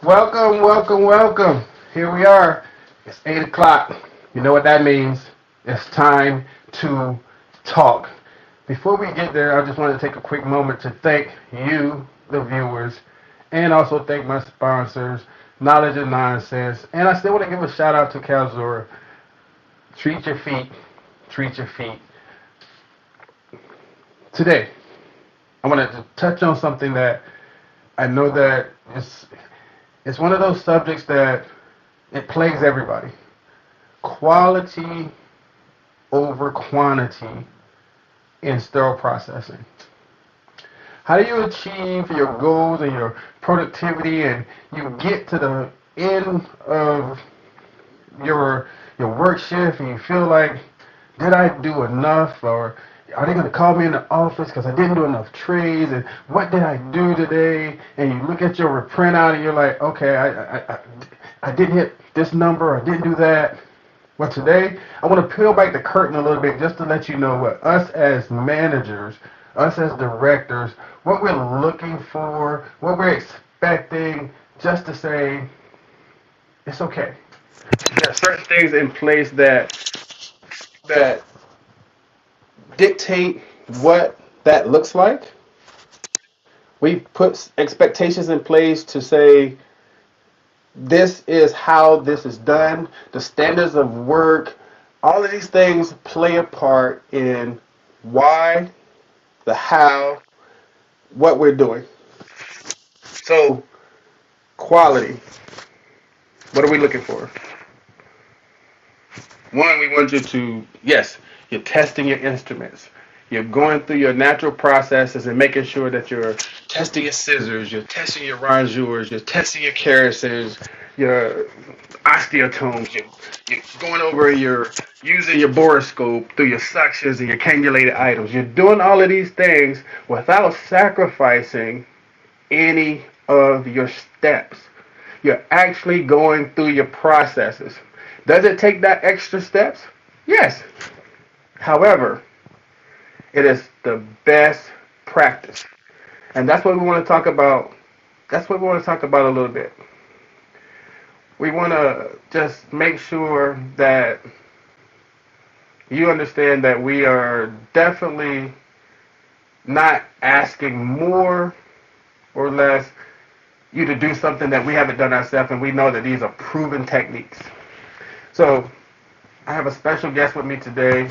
Welcome, welcome, welcome. Here we are. It's 8 o'clock. You know what that means. It's time to talk. Before we get there, I just want to take a quick moment to thank you, the viewers, and also thank my sponsors, Knowledge and Nonsense. And I still want to give a shout out to Calzura. Treat your feet. Treat your feet. Today, I want to touch on something that I know that it's one of those subjects that it plagues everybody. Quality over quantity in sterile processing. How do you achieve your goals and your productivity and you get to the end of your work shift and you feel like, did I do enough, or are they going to call me in the office because I didn't do enough trades, and what did I do today? And you look at your printout and you're like, okay, I didn't hit this number, I didn't do that. Well, today I want to peel back the curtain a little bit just to let you know what us as managers, us as directors, what we're looking for, what we're expecting, just to say it's okay. There are certain things in place that dictate what that looks like. We put expectations in place to say this is how this is done, the standards of work, all of these things play a part in why, the how, what we're doing. So, quality. What are we looking for? One, we want you to, yes, you're testing your instruments. You're going through your natural processes and making sure that you're testing your scissors, you're testing your rongeurs, you're testing your carousels, your osteotomes, you're going over your, using your borescope through your suctions and your cannulated items. You're doing all of these things without sacrificing any of your steps. You're actually going through your processes. Does it take that extra steps? Yes. However, it is the best practice. And that's what we want to talk about. That's what we want to talk about a little bit. We want to just make sure that you understand that we are definitely not asking more or less you to do something that we haven't done ourselves, and we know that these are proven techniques. So I have a special guest with me today.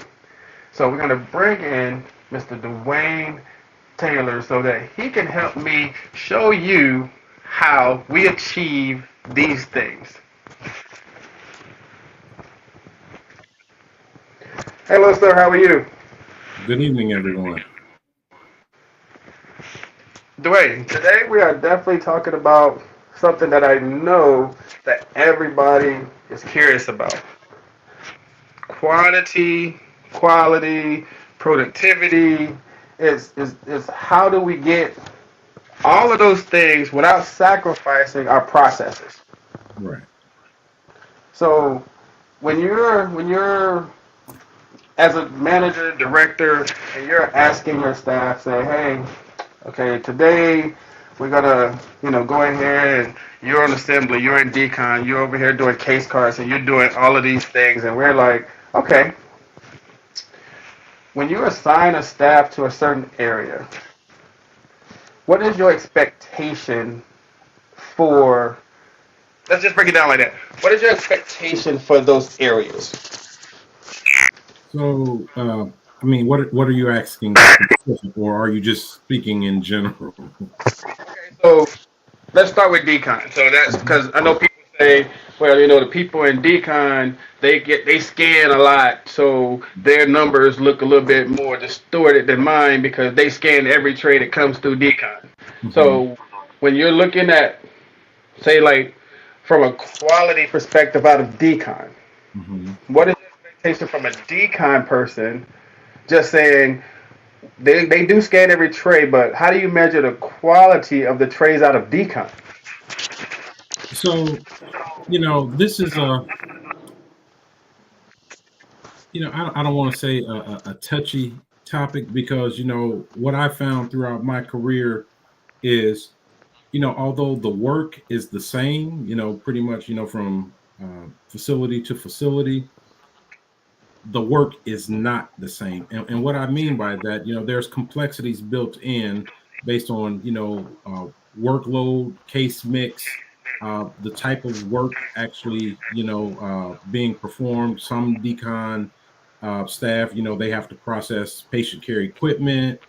So we're going to bring in Mr. Dwayne Taylor so that he can help me show you how we achieve these things. Hello, sir. How are you? Good evening, everyone. Dwayne, today we are definitely talking about something that I know that everybody is curious about. Quantity, quality, productivity is how do we get all of those things without sacrificing our processes. Right. So when you're as a manager, director, and you're asking your staff, say, hey, okay, today we're gonna, go in here and you're on assembly, you're in decon, you're over here doing case cards, and you're doing all of these things, and we're like, okay, when you assign a staff to a certain area, what is your expectation for? Let's just break it down like that. What is your expectation for those areas? So, I mean, what are you asking, or are you just speaking in general? Okay, so let's start with decon. So that's because I know people say, well, the people in decon they scan a lot, so their numbers look a little bit more distorted than mine because they scan every trade that comes through decon. Hmm. So when you're looking at, say, like from a quality perspective out of decon, Hmm. what is the expectation from a decon person? Just saying they do scan every tray, but how do you measure the quality of the trays out of decon? So, this is I don't want to say a touchy topic because, what I found throughout my career is, although the work is the same, pretty much, from facility to facility, the work is not the same. And what I mean by that, there's complexities built in based on, workload, case mix, the type of work actually, being performed. Some decon staff, they have to process patient care equipment.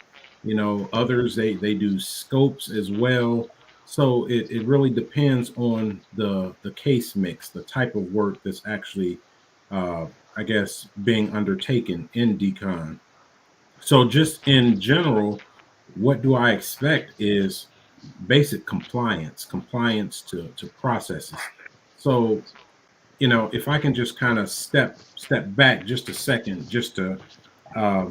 Others, they do scopes as well. So it really depends on the case mix, the type of work that's actually I guess, being undertaken in decon. So, just in general, what do I expect is basic compliance to processes. So, if I can just kind of step back just a second, just to uh,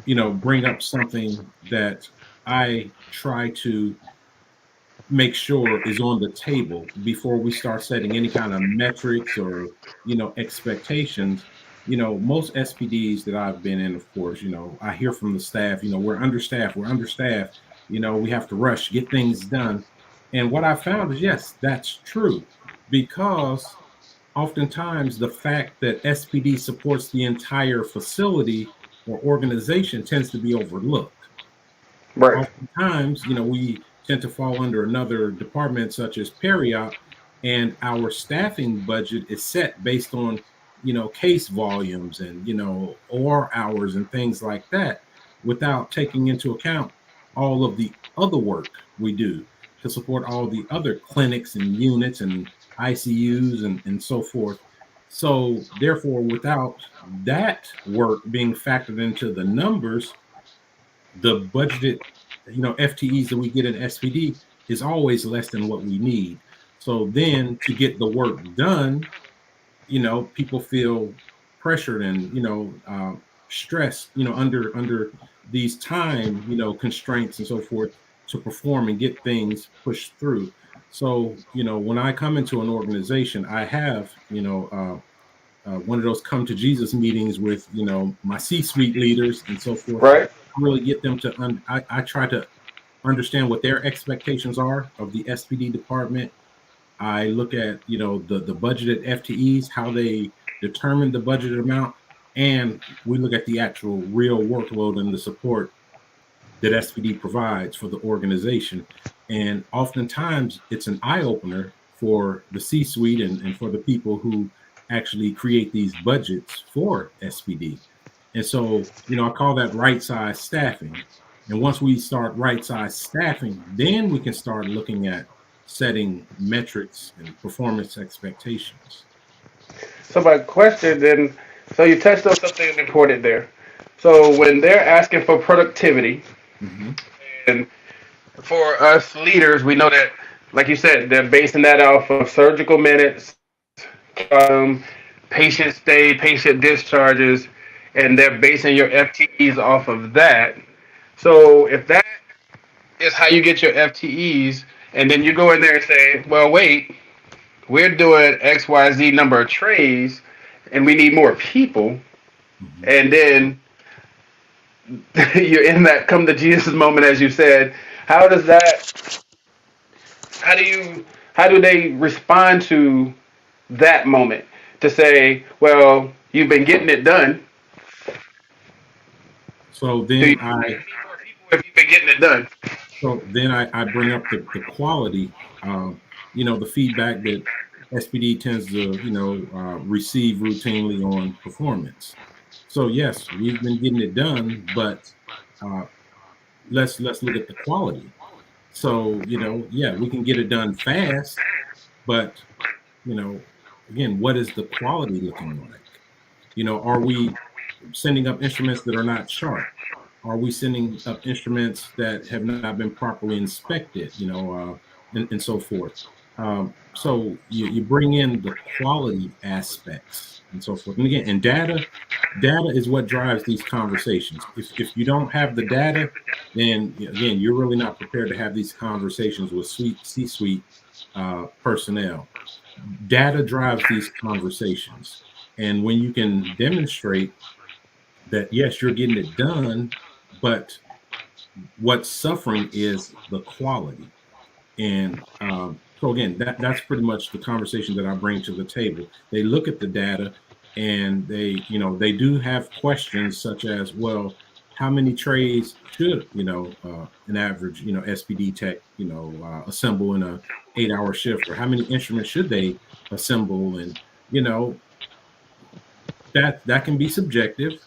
bring up something that I try to make sure is on the table before we start setting any kind of metrics or expectations. Most SPDs that I've been in, of course, I hear from the staff, we're understaffed, we have to rush, get things done. And what I found is, yes, that's true, because oftentimes the fact that SPD supports the entire facility or organization tends to be overlooked. Right. Oftentimes, we tend to fall under another department such as Periop, and our staffing budget is set based on, case volumes and, OR hours and things like that, without taking into account all of the other work we do to support all the other clinics and units and ICUs and so forth. So, therefore, without that work being factored into the numbers, the budgeted, FTEs that we get in SPD is always less than what we need. So then to get the work done, people feel pressured and stressed, under these time, constraints and so forth, to perform and get things pushed through. So when I come into an organization, I have one of those come to Jesus meetings with my C-suite leaders and so forth. Right. Really get them to I try to understand what their expectations are of the SPD department. I look at the budgeted FTEs, how they determine the budgeted amount, and we look at the actual real workload and the support that SPD provides for the organization. And oftentimes it's an eye opener for the C-suite and for the people who actually create these budgets for SPD. And so, I call that right size staffing. And once we start right size staffing, then we can start looking at setting metrics and performance expectations. So my question then, so you touched on something important there. So when they're asking for productivity, Mm-hmm. and for us leaders, we know that, like you said, they're basing that off of surgical minutes, patient stay, patient discharges, and they're basing your FTEs off of that. So if that is how you get your FTEs, and then you go in there and say, well, wait, we're doing XYZ number of trays, and we need more people, Mm-hmm. and then you're in that come to Jesus moment, as you said. How does that? How do you? How do they respond to that moment to say, well, you've been getting it done. So Do you then need more people if you've been getting it done? I bring up the quality, the feedback that SPD tends to, receive routinely on performance. So yes, we've been getting it done, but uh, let's look at the quality. So yeah, we can get it done fast, but you know, again, what is the quality looking like? Are we sending up instruments that are not sharp? Are we sending up instruments that have not been properly inspected? And so forth. So you bring in the quality aspects and so forth. And again, and data is what drives these conversations. If you don't have the data, then again, you're really not prepared to have these conversations with C-suite personnel. Data drives these conversations. And when you can demonstrate that, yes, you're getting it done, but what's suffering is the quality. And so again, that's pretty much the conversation that I bring to the table. They look at the data, and they do have questions such as, well, how many trays should an average SPD tech assemble in a 8-hour shift, or how many instruments should they assemble, and you know that can be subjective.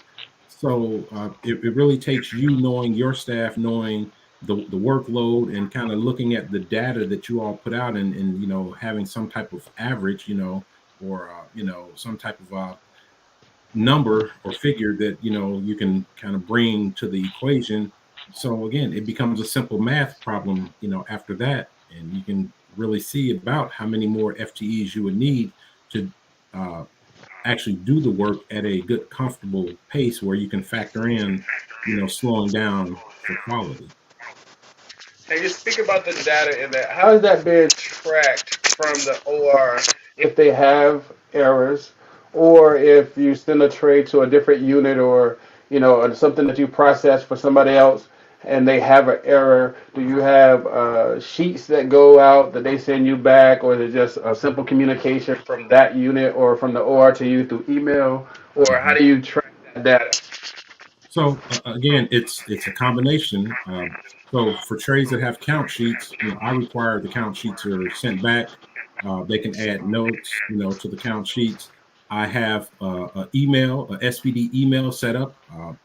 So it really takes you knowing your staff, knowing the workload, and kind of looking at the data that you all put out, and having some type of average, or some type of number or figure that you can kind of bring to the equation. So again, it becomes a simple math problem after that, and you can really see about how many more FTEs you would need to uh, actually do the work at a good, comfortable pace where you can factor in, slowing down for quality. And you speak about the data in that. How is that being tracked from the OR if they have errors, or if you send a tray to a different unit, or or something that you process for somebody else and they have an error? Do you have sheets that go out that they send you back, or is it just a simple communication from that unit or from the OR to you through email, or how Mhm. do you track that data? So again, it's a combination. So for trays that have count sheets, I require the count sheets are sent back. They can add notes, to the count sheets. I have a SPD email set up,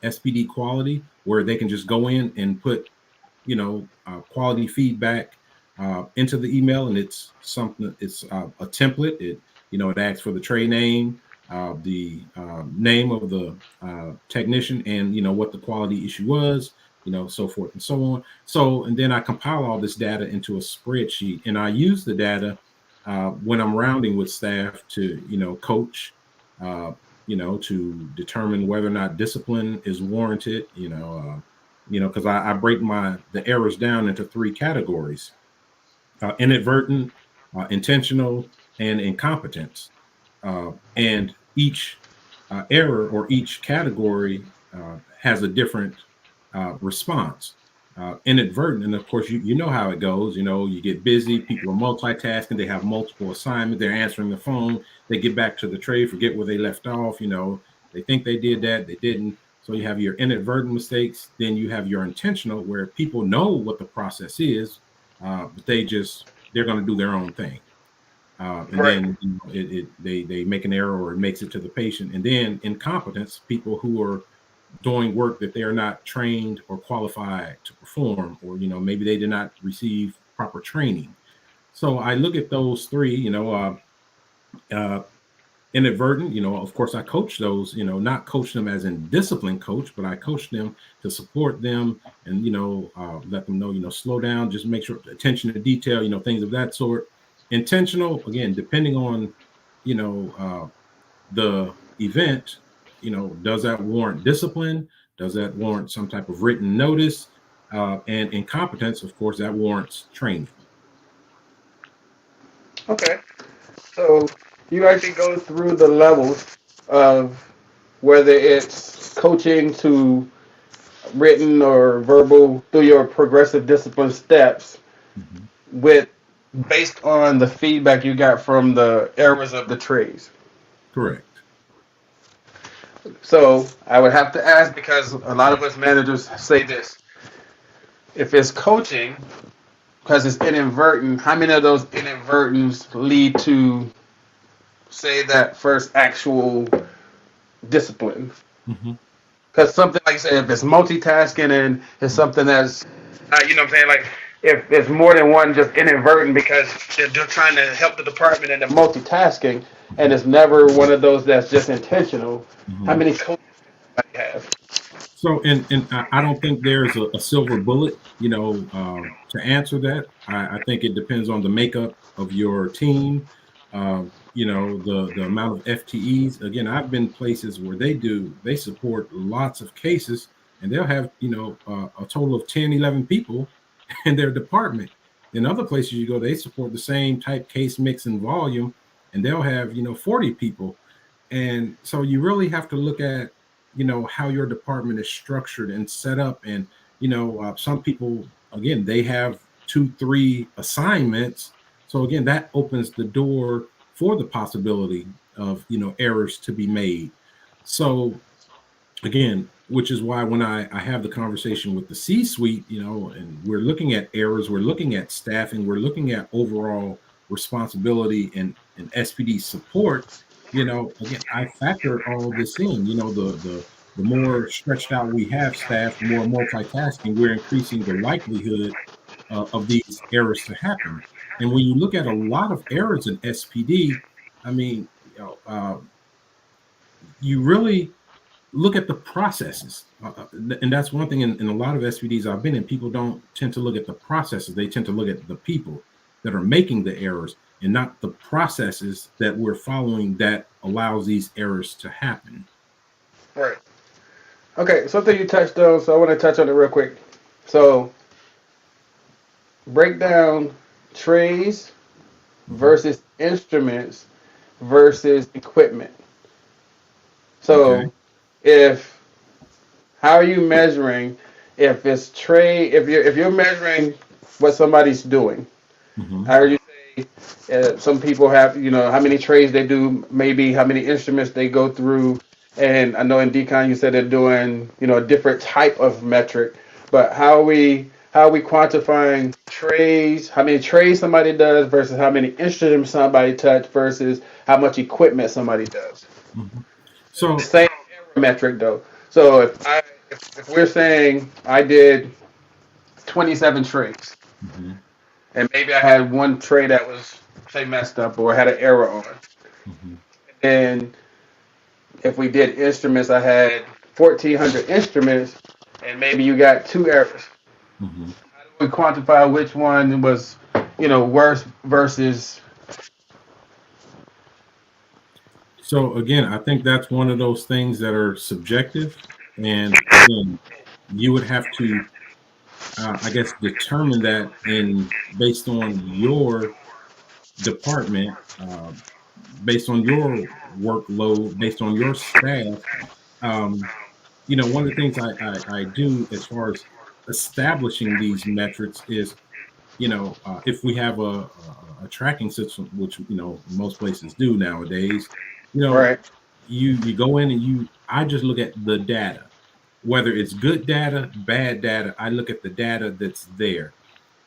SPD quality, where they can just go in and put quality feedback into the email, and it's a template. It asks for the tray name, the name of the technician, and what the quality issue was, so forth and so on. So, and then I compile all this data into a spreadsheet, and I use the data when I'm rounding with staff to coach, uh, to determine whether or not discipline is warranted. Because I break the errors down into three categories: inadvertent, intentional, and incompetence. And each error or each category has a different response. Inadvertent, and of course, you know how it goes. You get busy, people are multitasking, they have multiple assignments, they're answering the phone, they get back to the trade, forget where they left off. They think they did that, they didn't. So you have your inadvertent mistakes, then you have your intentional, where people know what the process is, but they're going to do their own thing. And Right. then they make an error, or it makes it to the patient. And then incompetence, people who are doing work that they are not trained or qualified to perform, or maybe they did not receive proper training. So I look at those three. Uh, Inadvertent, of course, I coach those. Not coach them as in discipline coach, but I coach them to support them, and let them know, slow down, just make sure attention to detail, things of that sort. Intentional, again, depending on the event, does that warrant discipline? Does that warrant some type of written notice? And incompetence, of course, that warrants training. Okay. So you actually go through the levels of whether it's coaching to written or verbal through your progressive discipline steps Mhm. with based on the feedback you got from the errors of the trades. Correct. So I would have to ask, because a lot of us managers say this: if it's coaching because it's inadvertent, how many of those inadvertents lead to say that first actual discipline? Mhm. Because something like you said, if it's multitasking and it's something that's, what I'm saying, like if it's more than one just inadvertent because they're trying to help the department and they're multitasking, and Mhm. it's never one of those that's just intentional, how Mhm. many coaches do you have? So, and I don't think there's a silver bullet, to answer that. I think it depends on the makeup of your team, the amount of FTEs. Again, I've been places where they support lots of cases, and they'll have, a total of 10, 11 people in their department. In other places you go, they support the same type case mix and volume, and they'll have, 40 people. And so you really have to look at, how your department is structured and set up. And, some people, again, they have 2, 3 assignments. So again, that opens the door for the possibility of, errors to be made. So again, which is why when I have the conversation with the C-suite, and we're looking at errors, we're looking at staffing, we're looking at overall responsibility and SPD support, again, I factor all this in. The more stretched out we have staff, the more multitasking, we're increasing the likelihood of these errors to happen. And when you look at a lot of errors in SPD, I mean, you really look at the processes. And that's one thing in a lot of SVDs I've been in, people don't tend to look at the processes. They tend to look at the people that are making the errors and not the processes that we're following that allows these errors to happen. Right. Okay, something you touched on, so I want to touch on it real quick. So, break down trays versus instruments versus equipment. Okay. So, if how are you measuring if it's tray if you're measuring what somebody's doing? Mm-hmm. I heard you say some people have how many trays they do, maybe how many instruments they go through, and I know in decon you said they're doing a different type of metric, but how are we quantifying trays? How many trays somebody does versus how many instruments somebody touch versus how much equipment somebody does? Mm-hmm. So, Same error metric though. So if we're saying I did 27 trays, mm-hmm, and maybe I had one tray that was say messed up or had an error on, mm-hmm, and if we did instruments, I had 1,400 instruments, and maybe you got two errors. mm-hmm. We quantify which one was worse versus So again, I think that's one of those things that are subjective, and again, you would have to, I guess, determine that in based on your department, based on your workload, based on your staff. Um, One of the things I do as far as establishing these metrics is, if we have a tracking system, which most places do nowadays, you know, right. you go in and I just look at the data, whether it's good data, bad data. I look at the data that's there,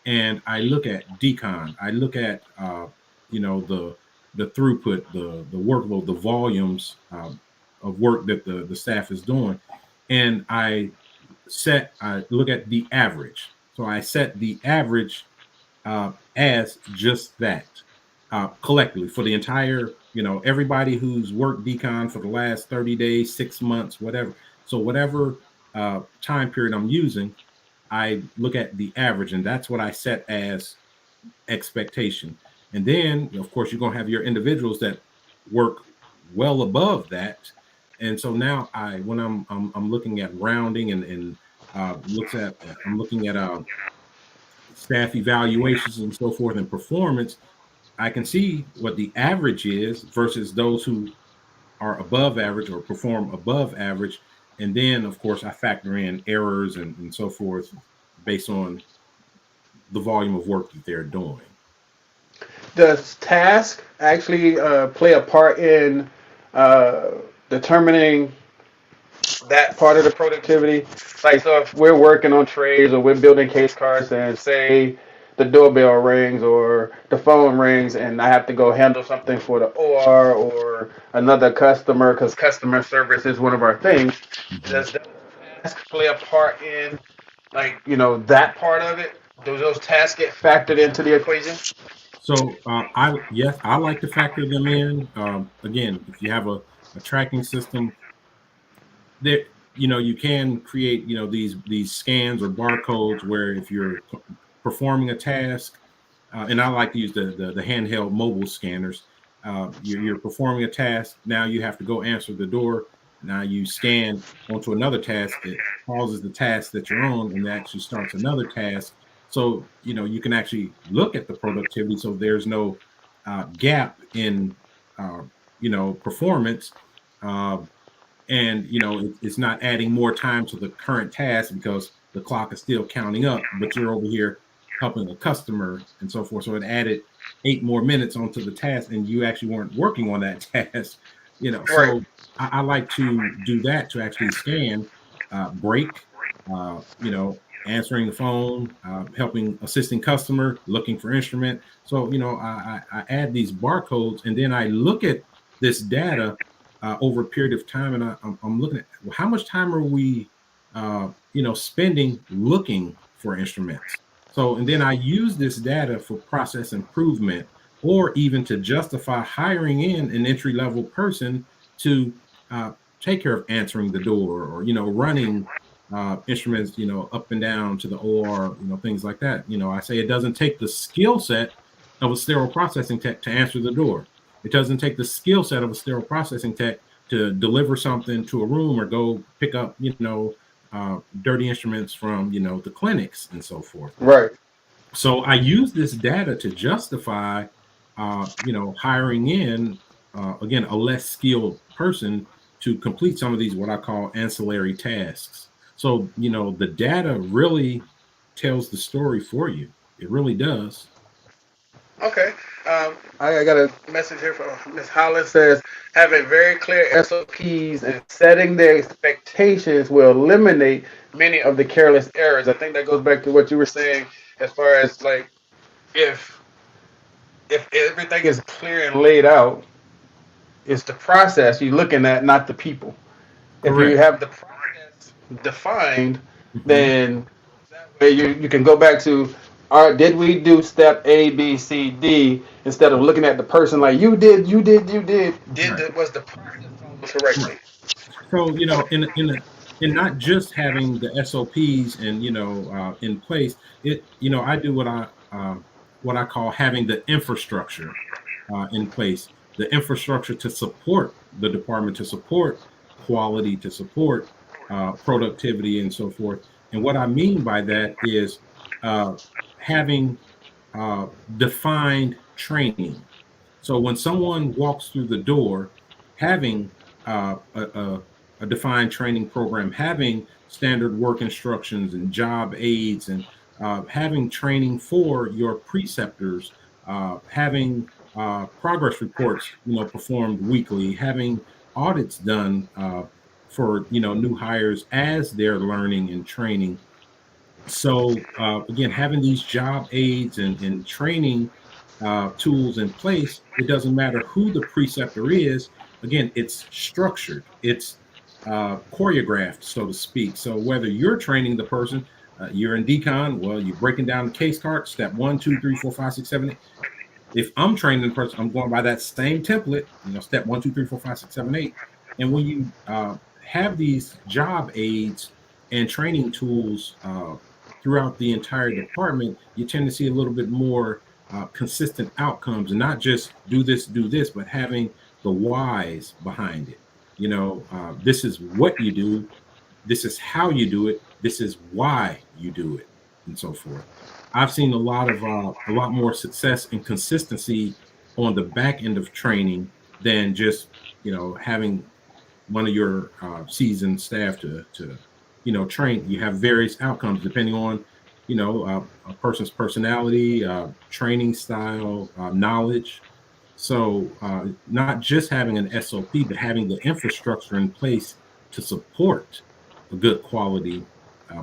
and I look at decon. I look at the throughput, the workload, the volumes of work that the staff is doing, and I look at the average. So I set the average as just that, collectively for the entire, everybody who's worked decon for the last 30 days, 6 months, whatever. So whatever time period I'm using, I look at the average, and that's what I set as expectation. And then, of course, you're going to have your individuals that work well above that. And so now when I'm looking at rounding and I'm looking at staff evaluations and so forth and performance, I can see what the average is versus those who are above average or perform above average. And then, of course, I factor in errors and so forth based on the volume of work that they're doing. Does task actually play a part in uh, determining that part of the productivity? Like, so if we're working on trays or we're building case cards and say the doorbell rings or the phone rings and I have to go handle something for the OR or another customer because customer service is one of our things, Mhm. does that task play a part in, like, that part of it? Do those tasks get factored into the equation? So yes, I like to factor them in. Again, if you have a tracking system, there you can create these scans or barcodes where if you're performing a task, and I like to use the handheld mobile scanners. You're performing a task. Now you have to go answer the door. Now you scan onto another task. It pauses the task that you're on and actually starts another task. So you can actually look at the productivity. So there's no gap in performance. Uh, and it's not adding more time to the current task because the clock is still counting up, but you're over here helping a customer and so forth. So it added 8 more minutes onto the task, and you actually weren't working on that task, Right. So I like to do that, to actually scan, break, answering the phone, helping assisting customer, looking for instrument. So I add these barcodes, and then I look at this data over a period of time, and I'm looking at, well, how much time are we spending looking for instruments. So, and then I use this data for process improvement, or even to justify hiring in an entry level person to uh, take care of answering the door, or running instruments up and down to the OR, things like that. I say it doesn't take the skill set of a sterile processing tech to answer the door. It doesn't take the skill set of a sterile processing tech to deliver something to a room, or go pick up dirty instruments from the clinics and so forth. Right. So I use this data to justify hiring in again a less skilled person to complete some of these, what I call ancillary tasks. So the data really tells the story for you. It really does. Okay. I got a message here from Ms. Holland, says having very clear SOPs and setting their expectations will eliminate many of the careless errors. I think that goes back to what you were saying as far as like if if everything is clear and laid out, it's the process you're looking at, not the people. If you Correct. have the process defined, Hmm. then you can go back to, all right, did we do step A, B, C, D, instead of looking at the person like Right. was the process followed Right. correctly? So in not just having the SOPs and in place, I do what I call having the infrastructure in place, the infrastructure to support the department, to support quality, to support productivity, and so forth. And what I mean by that is uh, having defined training. So when someone walks through the door, having a defined training program, having standard work instructions and job aids, and having training for your preceptors, having progress reports, performed weekly, having audits done for new hires as they're learning and training. So again, having these job aids and training tools in place, it doesn't matter who the preceptor is. Again, it's structured, it's choreographed, so to speak. So whether you're training the person, you're in decon, well, you're breaking down the case card, step 1, 2, 3, 4, 5, 6, 7, 8. If I'm training the person, I'm going by that same template, step 1, 2, 3, 4, 5, 6, 7, 8. And when you have these job aids and training tools throughout the entire department, you tend to see a little bit more consistent outcomes, and not just do this, but having the whys behind it. This is what you do, this is how you do it, this is why you do it, and so forth. I've seen a lot more success and consistency on the back end of training than just having one of your seasoned staff to train. You have various outcomes depending on a person's personality, training style, knowledge. So not just having an SOP, but having the infrastructure in place to support a good quality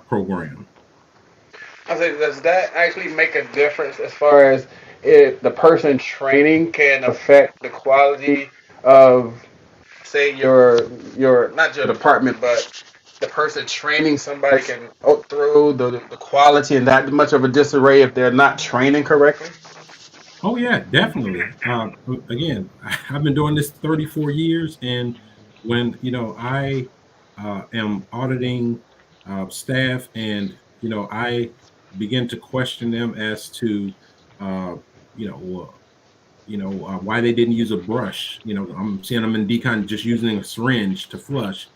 program. I say, does that actually make a difference as far as if the person training can affect the quality of, say, your not your department, but the person training somebody can throw the quality in that much of a disarray if they're not training correctly? Oh yeah, definitely. Again, I've been doing this 34 years, and when I am auditing staff, and I begin to question them as to uh, you know why they didn't use a brush. I'm seeing them in decon just using a syringe to flush,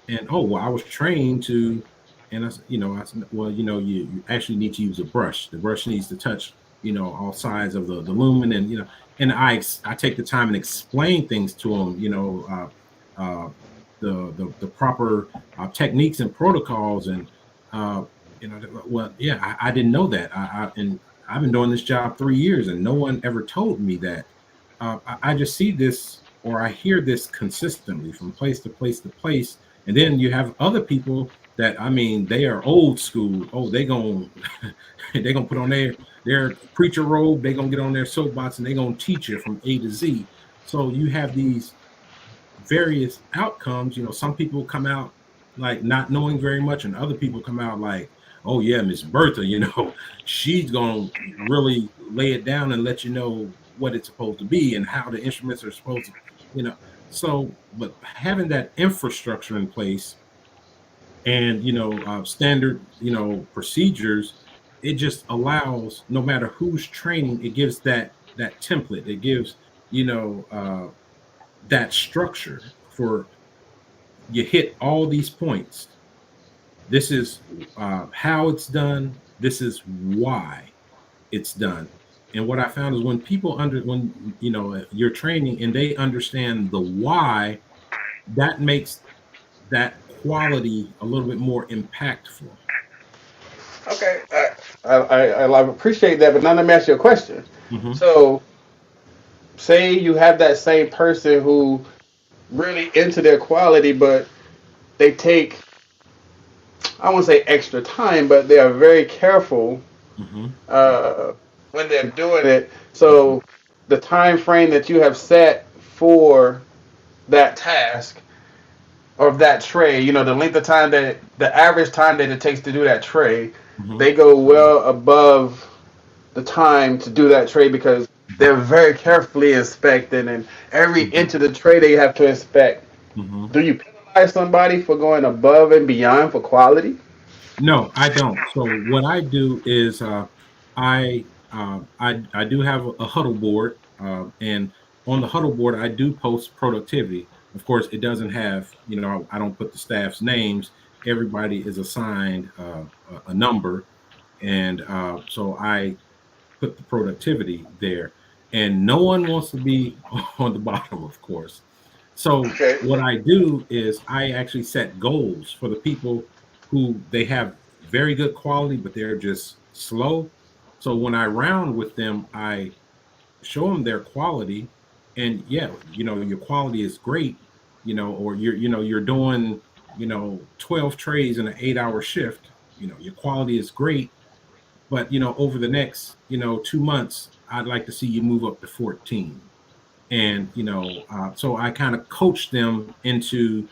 and oh well, I was trained to, and I said, well, you actually need to use a brush. The brush needs to touch, all sides of the lumen, and and I take the time and explain things to them, the proper techniques and protocols, and well, yeah, I didn't know that. And I've been doing this job 3 years and no one ever told me that. I just see this or I hear this consistently from place to place to place. And then you have other people that, I mean, they are old school. Oh, they gonna they gonna put on their preacher robe. They gonna get on their soapbox and they gonna teach you from A to Z. So you have these various outcomes. Some people come out like not knowing very much, and other people come out like, oh yeah, Miss Bertha, she's gonna really lay it down and let you know what it's supposed to be and how the instruments are supposed to, you know. So, but having that infrastructure in place and standard procedures, it just allows, no matter who's training, it gives that template. It gives that structure for you hit all these points. This is how it's done. This is why it's done. And what I found is when you're training and they understand the why, that makes that quality a little bit more impactful. Okay, I appreciate that, but now let me ask you a question. Hmm. So, say you have that same person who really into their quality, but they take, I won't say extra time, but they are very careful Hmm. uh, when they're doing it. So, the time frame that you have set for that task or that tray, the length of time the average time that it takes to do that tray, Hmm. they go well above the time to do that trade because they're very carefully inspecting and every Hmm. inch of the trade they have to inspect. Hmm. Do you penalize somebody for going above and beyond for quality? No, I don't. So what I do is I do have a huddle board, and on the huddle board I do post productivity. Of course, it doesn't have I don't put the staff's names. Everybody is assigned a number, and so I put the productivity there, and no one wants to be on the bottom, of course. So Okay. what I do is I actually set goals for the people who they have very good quality, but they're just slow. So when I round with them, I show them their quality, and yeah, your quality is great, or you're doing 12 trays in an 8-hour shift. Your quality is great, but over the next 2 months, I'd like to see you move up to 14. And so I kind of coach them into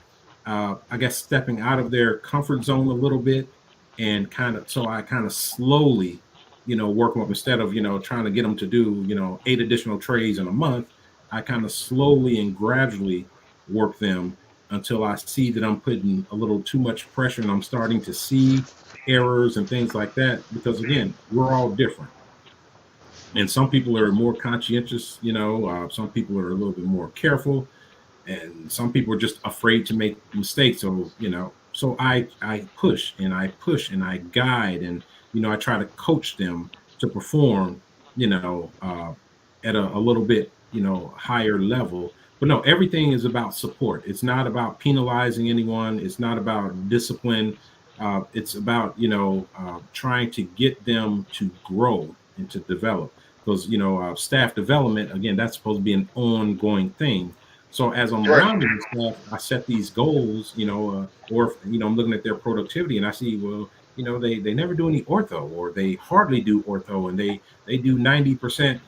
I guess stepping out of their comfort zone a little bit, and I kind of slowly work them up instead of trying to get them to do 8 additional trays in a month. I kind of slowly and gradually work them until I see that I'm putting a little too much pressure and I'm starting to see errors and things like that, because again, we're all different, and some people are more conscientious. Some people are a little bit more careful, and some people are just afraid to make mistakes. So I push and I push and I guide, and I try to coach them to perform at a little bit higher level. But no, everything is about support. It's not about penalizing anyone. It's not about discipline. It's about trying to get them to grow and to develop, because staff development, again, that's supposed to be an ongoing thing. So as I'm Right. rounding the staff, I set these goals, or if, I'm looking at their productivity and I see, well, they never do any ortho, or they hardly do ortho, and they do 90%,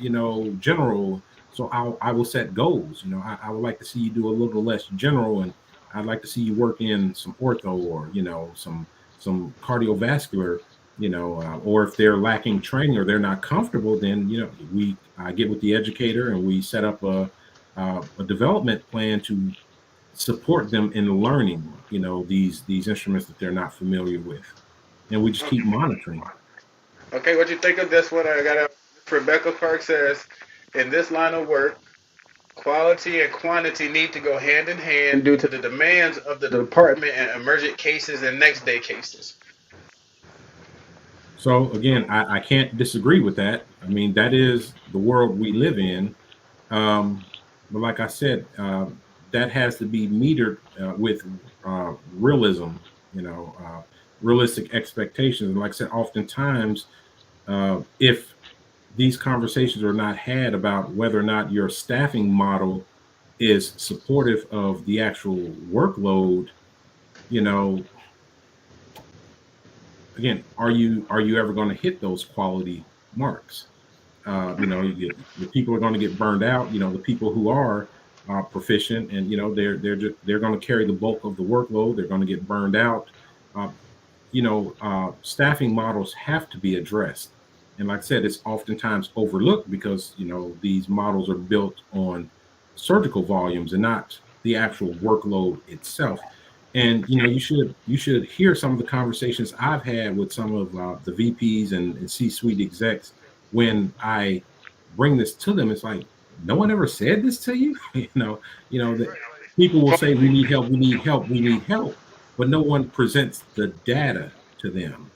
general. So I will set goals. I would like to see you do a little less general, and I'd like to see you work in some ortho, or some cardiovascular, or if they're lacking training or they're not comfortable, then I get with the educator and we set up a development plan to support them in learning these instruments that they're not familiar with, and we just keep monitoring. Okay, what you think of this one? I got a Rebecca Park says, in this line of work, quality and quantity need to go hand in hand due to the demands of the department and emergent cases and next day cases. So again, I can't disagree with that. I mean, that is the world we live in. um, but like I said, that has to be metered with realism, you know uh, realistic expectations. And like I said, oftentimes, if these conversations are not had about whether or not your staffing model is supportive of the actual workload, you know, again, are you ever going to hit those quality marks? The people are going to get burned out. The people who are proficient, and they're going to carry the bulk of the workload. They're going to get burned out. Uh, Staffing models have to be addressed. And like I said, it's oftentimes overlooked because, these models are built on surgical volumes and not the actual workload itself. And, you should hear some of the conversations I've had with some of the VPs and C-suite execs when I bring this to them. It's like, no one ever said this to you. That people will say, we need help, we need help, we need help, but no one presents the data to them.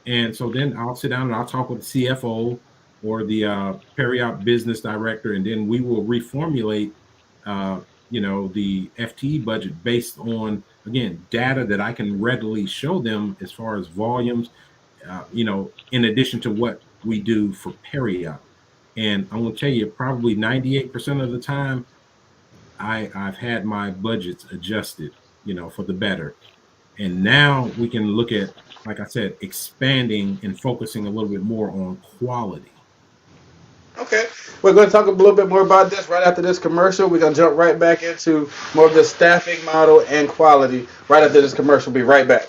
And so then I'll sit down and I'll talk with the CFO or the peri-op business director, and then we will reformulate, the FTE budget based on, again, data that I can readily show them as far as volumes, in addition to what we do for peri-op. And I'm going to tell you, probably 98% of the time, I've had my budgets adjusted, for the better. And now we can look at, like I said, expanding and focusing a little bit more on quality. Okay, we're going to talk a little bit more about this right after this commercial. We're going to jump right back into more of the staffing model and quality right after this commercial. Be right back.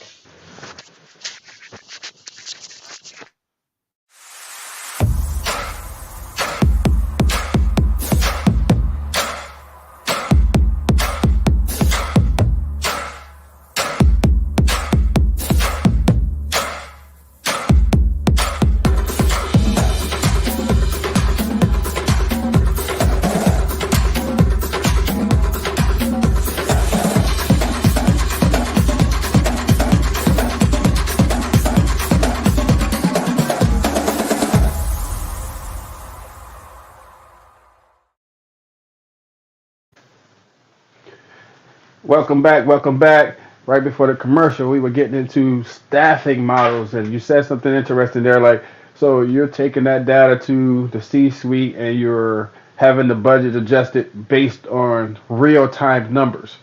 Welcome back. Welcome back. Right before the commercial, we were getting into staffing models, and you said something interesting there. Like, so you're taking that data to the C-suite, and you're having the budget adjusted based on real-time numbers.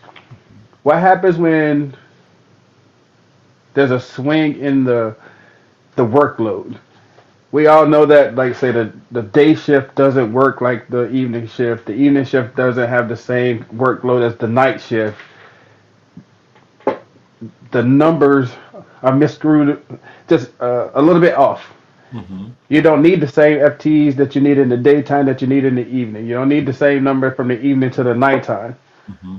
What happens when there's a swing in the workload? We all know that, like, say, the day shift doesn't work like the evening shift. The evening shift doesn't have the same workload as the night shift. The numbers are miscrewed, just a little bit off. Mm-hmm. You don't need the same FTs that you need in the daytime that you need in the evening. You don't need the same number from the evening to the nighttime. Mm-hmm.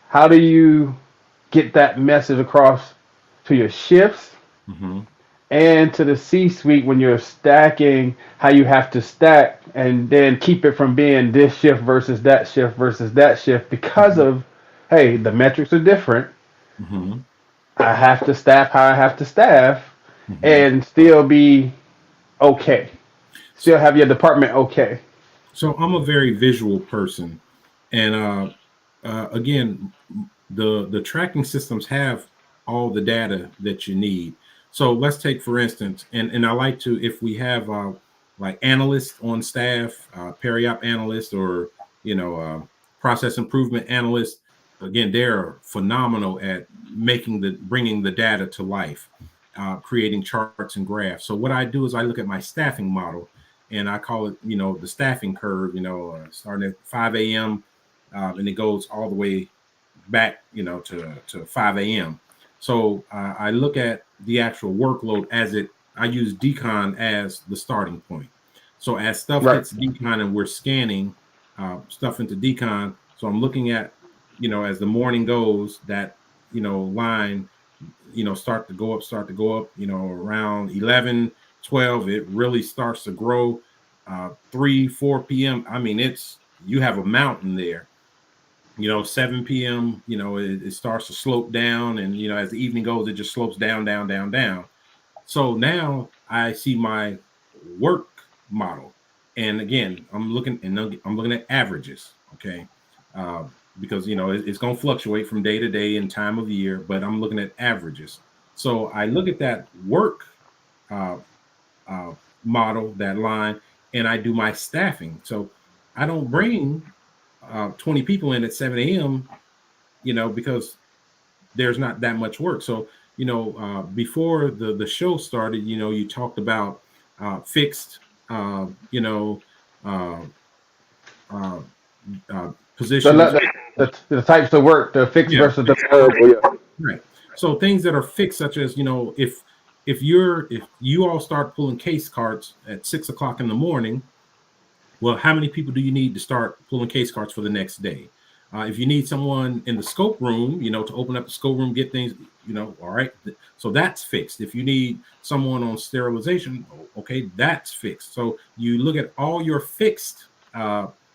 How do you get that message across to your shifts Mm-hmm. and to the C-suite when you're stacking how you have to stack, and then keep it from being this shift versus that shift because of, hey, the metrics are different. Mm-hmm. I have to staff how I have to staff Mm-hmm. and still be okay. Still have your department okay. So I'm a very visual person, and again, the tracking systems have all the data that you need. So let's take, for instance, and I like to, if we have like analysts on staff, peri-op analysts, or process improvement analysts. Again, they're phenomenal at bringing the data to life, creating charts and graphs. So what I do is I look at my staffing model, and I call it, the staffing curve. Starting at 5 a.m. And it goes all the way back, to 5 a.m. So I look at the actual workload I use decon as the starting point. So as stuff Right. hits decon and we're scanning stuff into decon, so I'm looking at, as the morning goes, that, line, start to go up, around 11, 12, it really starts to grow. 3, 4 p.m. I mean, you have a mountain there. 7 p.m., it starts to slope down. And, as the evening goes, it just slopes down, down, down, down. So now I see my work model. And again, I'm looking at averages. Okay. Uh, because, it's going to fluctuate from day to day and time of year, but I'm looking at averages. So I look at that work, uh, model, that line, and I do my staffing. So I don't bring 20 people in at 7 a.m., because there's not that much work. So, before the show started, you talked about fixed, you know, uh, uh, The, positions. the, the types of work, the fixed Yeah, versus the fixed. variable. Yeah. Right. So things that are fixed, such as, if you all start pulling case cards at 6 o'clock in the morning, well, how many people do you need to start pulling case cards for the next day? If you need someone in the scope room, to open up the scope room, get things, all right. So that's fixed. If you need someone on sterilization, okay, that's fixed. So you look at all your fixed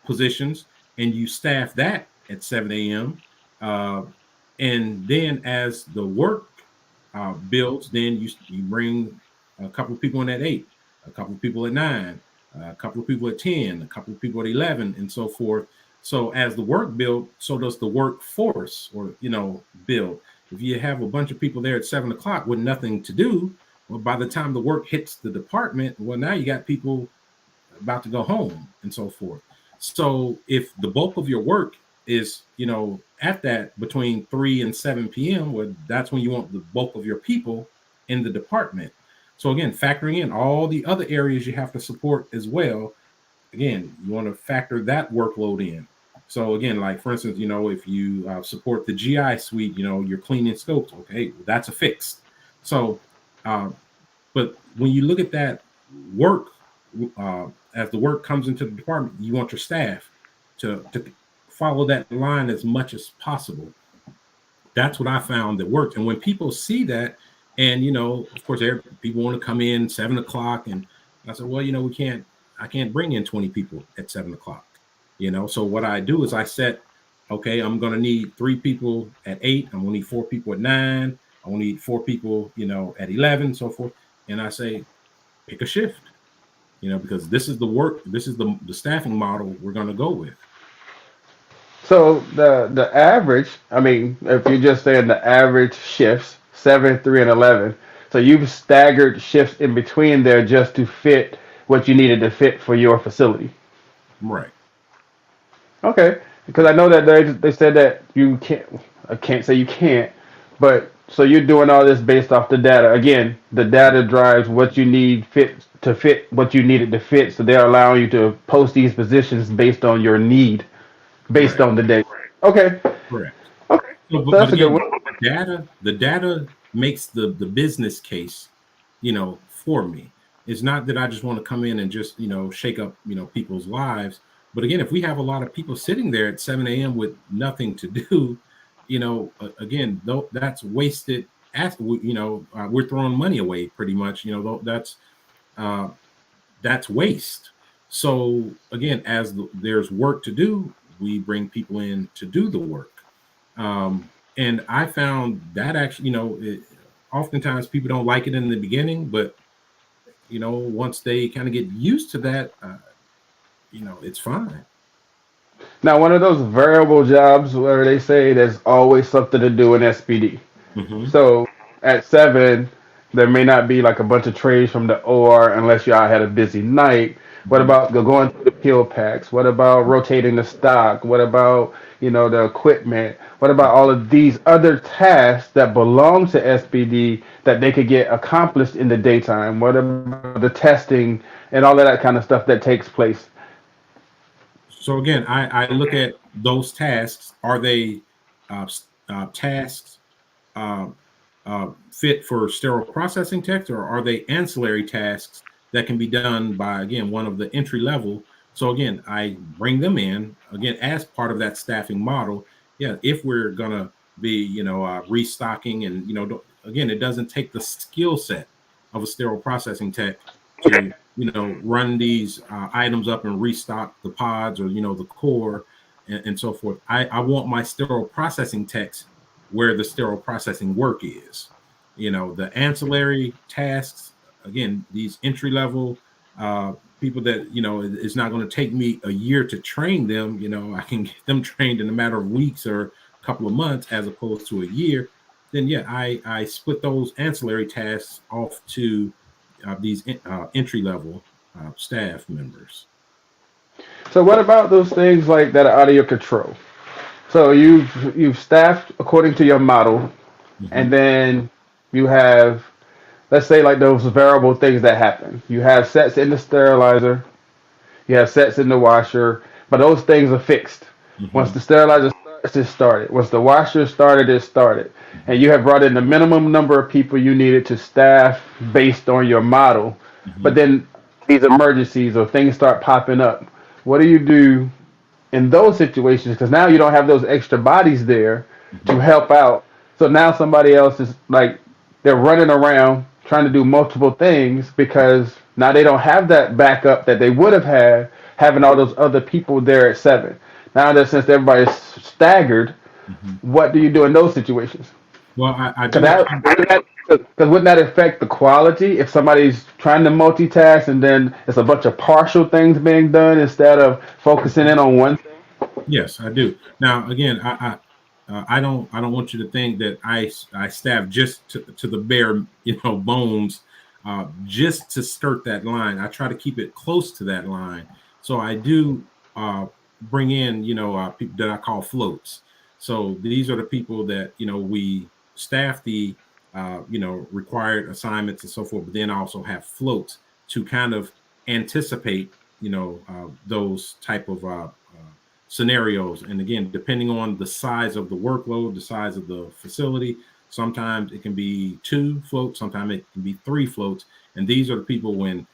positions and you staff that at 7 a.m. Uh, and then as the work builds, then you bring a couple of people in at 8, a couple of people at 9, a couple of people at 10, a couple of people at 11, and so forth. So as the work build, so does the workforce, or build. If you have a bunch of people there at 7 o'clock with nothing to do, well, by the time the work hits the department, well, now you got people about to go home and so forth. So if the bulk of your work is, at that between 3 and 7 p.m., well, that's when you want the bulk of your people in the department. So again, factoring in all the other areas you have to support as well. Again, you want to factor that workload in. So again, like for instance, if you support the GI suite, you're cleaning scopes. Okay, well, that's a fix. So, uh, but when you look at that work, as the work comes into the department, you want your staff to follow that line as much as possible. That's what I found that worked. And when people see that, and of course, people want to come in 7 o'clock, and I said, well, I can't bring in 20 people at 7 o'clock. So what I do is I set, okay, I'm going to need 3 people at 8. I'm going to need 4 people at 9. I will need 4 people, at 11, so forth. And I say, pick a shift, because this is the work, this is the staffing model we're going to go with. So the average, I mean, if you're just saying the average shifts, 7, 3, and 11. So you've staggered shifts in between there just to fit what you needed to fit for your facility. Right. Okay, because I know that they said that you can't. I can't say you can't, but so you're doing all this based off the data. Again, the data drives what you need fit what you needed to fit. So they're allowing you to post these positions based on your need, based Right. on the data. Okay, Correct. okay, So, so but that's a good again, one. the data makes the business case, for me. It's not that I just want to come in and just, shake up, people's lives. But again, if we have a lot of people sitting there at 7 a.m. with nothing to do, again, though that's wasted. We're throwing money away pretty much. Uh, that's waste. So again, as there's work to do, we bring people in to do the work. And I found that actually, oftentimes people don't like it in the beginning, but once they kind of get used to that, it's fine. Now, one of those variable jobs where they say there's always something to do in SPD. Hmm. So at 7, there may not be like a bunch of trays from the OR unless y'all had a busy night. What Hmm. about going through the pill packs? What about rotating the stock? What about, the equipment? What about all of these other tasks that belong to SPD that they could get accomplished in the daytime? What about the testing and all of that kind of stuff that takes place? So again, I look at those tasks. Are they tasks uh, fit for sterile processing techs, or are they ancillary tasks that can be done by, again, one of the entry level? So again, I bring them in again as part of that staffing model. Yeah, if we're gonna be, restocking, and again, it doesn't take the skill set of a sterile processing tech to, run these items up and restock the pods, or the core, and so forth. I want my sterile processing techs where the sterile processing work is. The ancillary tasks, again, these entry level people that, it's not going to take me a year to train them. I can get them trained in a matter of weeks or a couple of months as opposed to a year. Then, yeah, I split those ancillary tasks off to these entry level staff members. So what about those things like that are out of your control? So you've staffed according to your model, Hmm. and then you have, let's say, like those variable things that happen. You have sets in the sterilizer, you have sets in the washer, but those things are fixed. Once Hmm. the sterilizer starts, it started. Once the washer started, it started. And you have brought in the minimum number of people you needed to staff based on your model. But Hmm. then these emergencies or things start popping up. What do you do in those situations? Because now you don't have those extra bodies there to Hmm. help out. So now somebody else is like, they're running around trying to do multiple things because now they don't have that backup that they would have had having all those other people there at 7. Now that since everybody's staggered, Hmm. what do you do in those situations? Well, I Because do. wouldn't that affect the quality if somebody's trying to multitask and then it's a bunch of partial things being done instead of focusing in on one thing? Yes, I do. Now, again, I don't want you to think that I staff just to the bare bones, just to skirt that line. I try to keep it close to that line. So I do bring in people that I call floats. So these are the people that we staff the required assignments and so forth, but then also have floats to kind of anticipate those type of scenarios. And again, depending on the size of the workload, the size of the facility, sometimes it can be 2 floats, sometimes it can be 3 floats. And these are the people when,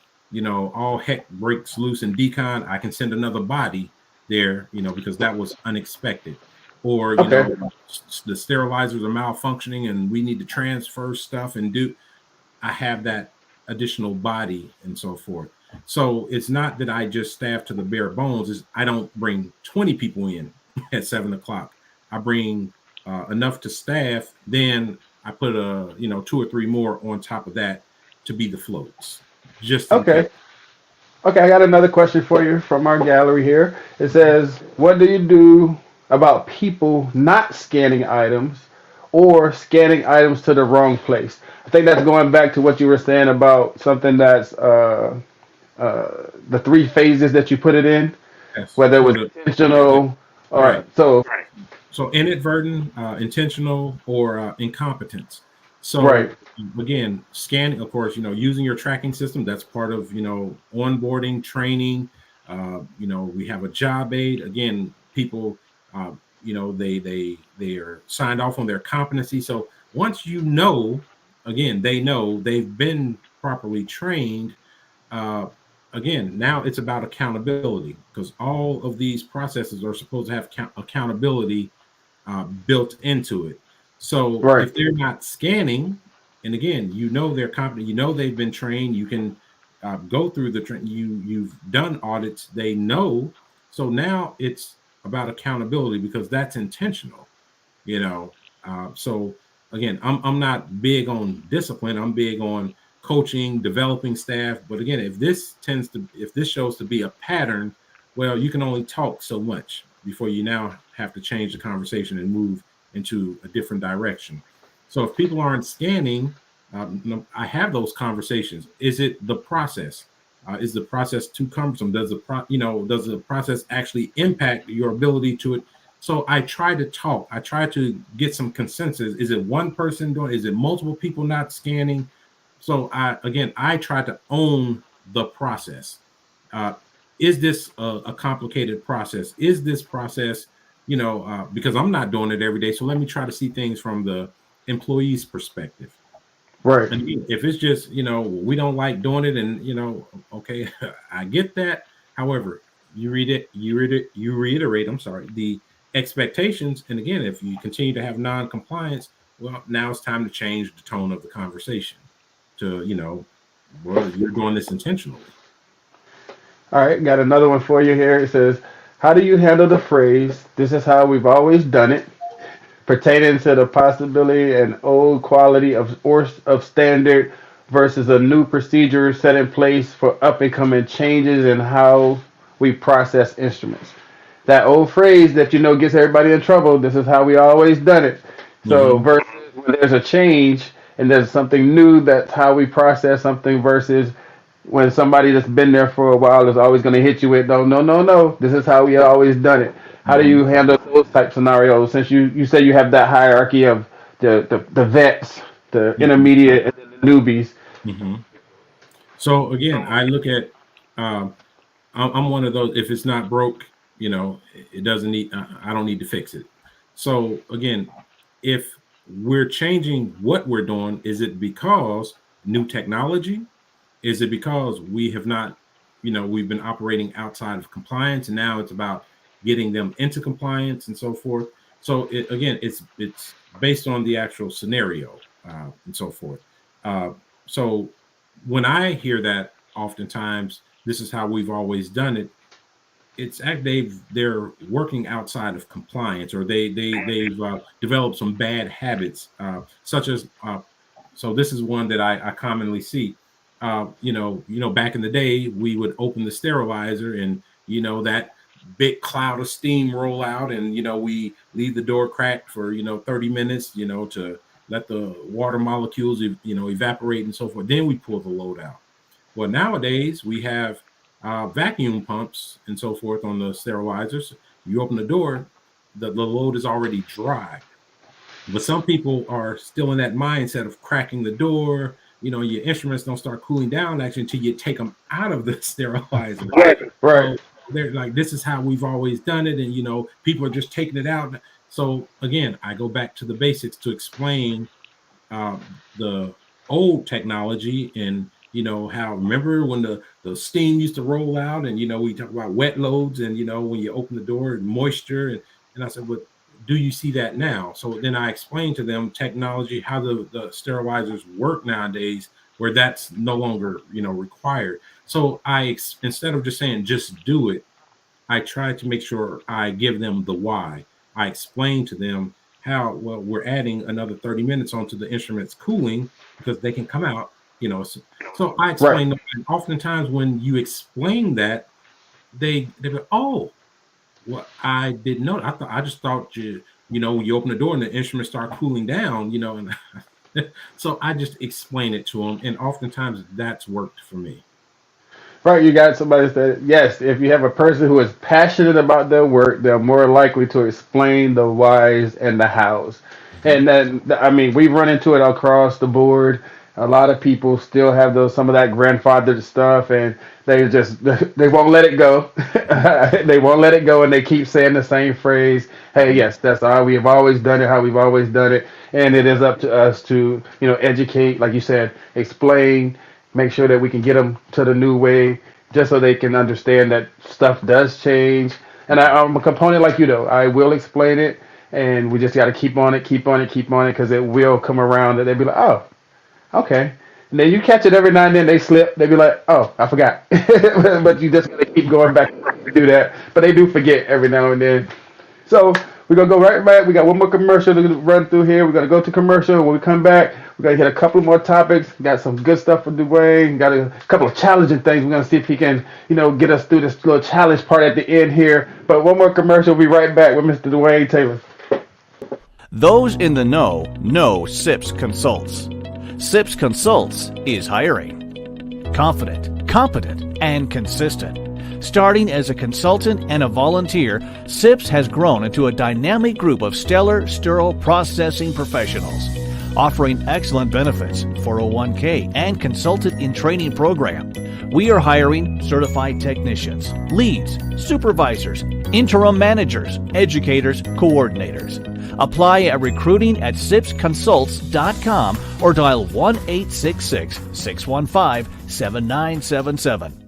all heck breaks loose in decon, I can send another body there, because that was unexpected. Or, Okay. the sterilizers are malfunctioning and we need to transfer stuff and I have that additional body and so forth. So it's not that I just staff to the bare bones. Is I don't bring 20 people in at 7 o'clock. I bring enough to staff. Then I put 2 or 3 more on top of that to be the floats, just in case. Okay. Okay, I got another question for you from our gallery here. It says, what do you do about people not scanning items or scanning items to the wrong place? I think that's going back to what you were saying about something that's the 3 phases that you put it in, Yes. whether it So was intentional or right. so. So inadvertent, intentional, or incompetence. So Right, again, scanning, of course, using your tracking system. That's part of onboarding, training. We have a job aid. Again, people, they are signed off on their competency. So once again, they know they've been properly trained. Uh, Again, now it's about accountability because all of these processes are supposed to have accountability built into it. So right. if they're not scanning, and again, they're competent, they've been trained, you can go through the you've done audits, they know. So now it's about accountability because that's intentional, you know. So again, I'm not big on discipline. I'm big on coaching, developing staff. But again, if this shows to be a pattern, well, you can only talk so much before you now have to change the conversation and move into a different direction. So if people aren't scanning, I have those conversations. Is it the process? Is the process too cumbersome? Does the process actually impact your ability to it? So I try to talk. I try to get some consensus. Is it one person doing? Is it multiple people not scanning? So I try to own the process. Uh, is this a complicated process? Is this process, because I'm not doing it every day. So let me try to see things from the employee's perspective. Right. And if it's just, we don't like doing it, and okay, I get that. However, you reiterate, I'm sorry, the expectations. And again, if you continue to have non-compliance, well, now it's time to change the tone of the conversation to, well, you're doing this intentionally. All right, got another one for you here. It says, how do you handle the phrase, this is how we've always done it, pertaining to the possibility and old quality of standard versus a new procedure set in place for up and coming changes in how we process instruments. That old phrase that gets everybody in trouble. This is how we always done it. So Hmm. versus when there's a change and there's something new. That's how we process something versus when somebody that's been there for a while is always going to hit you with, no, no, no, no. This is how we always done it. How do Mhm. you handle those type scenarios? Since you say you have that hierarchy of the vets, the Mhm. intermediate, and then the newbies. Mhm. So again, I look at um, I'm one of those. If it's not broke, it doesn't need. I don't need to fix it. So again, if we're changing what we're doing, is it because new technology? Is it because we have not, we've been operating outside of compliance, and now it's about getting them into compliance and so forth? So again, it's based on the actual scenario and so forth. Uh, so when I hear that, oftentimes this is how we've always done it. It's act they're working outside of compliance, or they've developed some bad habits, such as so this is one that I commonly see. Back in the day, we would open the sterilizer, and that big cloud of steam roll out, and we leave the door cracked for 30 minutes, to let the water molecules evaporate and so forth. Then we pull the load out. Well, nowadays we have vacuum pumps and so forth on the sterilizers. You open the door, the load is already dry. But some people are still in that mindset of cracking the door. Your instruments don't start cooling down actually until you take them out of the sterilizer. Right. So they're like, this is how we've always done it. And, people are just taking it out. So again, I go back to the basics to explain the old technology, and how, remember when the steam used to roll out, and we talk about wet loads, and when you open the door and moisture, and I said, but do you see that now? So then I explained to them technology, how the sterilizers work nowadays, where that's no longer required. So instead of just saying just do it, I try to make sure I give them the why. I explain to them how, well, we're adding another 30 minutes onto the instrument's cooling because they can come out, So I Right. explain them. And oftentimes when you explain that, they go, oh, well, I didn't know. I just thought you open the door and the instruments start cooling down, and so I just explain it to them. And oftentimes that's worked for me. Right, you got somebody that, yes, if you have a person who is passionate about their work, they're more likely to explain the whys and the hows. Mhm. And then, I mean, we run into it across the board. A lot of people still have some of that grandfathered stuff, and they won't let it go. They won't let it go, and they keep saying the same phrase. Hey, Mhm. yes, that's how we have always done it, how we've always done it, and it is up to us to, educate, like you said, explain, make sure that we can get them to the new way, just so they can understand that stuff does change. And Mhm. I'm a component like you, though. I will explain it, and we just got to keep on it, keep on it, keep on it, because it will come around that they'll be like, oh, okay. And then you catch it every now and then, they slip, they be like, oh, I forgot. But you just got to keep going back to do that. But they do forget every now and then. So we're gonna go right back. We got one more commercial to run through here. We're gonna go to commercial. When we come back, we're gonna hit a couple more topics. Got some good stuff for Dwayne. Got a couple of challenging things. We're gonna see if he can, get us through this little challenge part at the end here. But one more commercial. We'll be right back with Mr. Dwayne Taylor. Those in the know SIPS Consults. SIPS Consults is hiring. Confident, competent, and consistent. Starting as a consultant and a volunteer, SIPS has grown into a dynamic group of stellar sterile processing professionals, offering excellent benefits, 401k, and consultant in training program. We are hiring certified technicians, leads, supervisors, interim managers, educators, coordinators. Apply at recruiting@sipsconsults.com or dial 1-866-615-7977.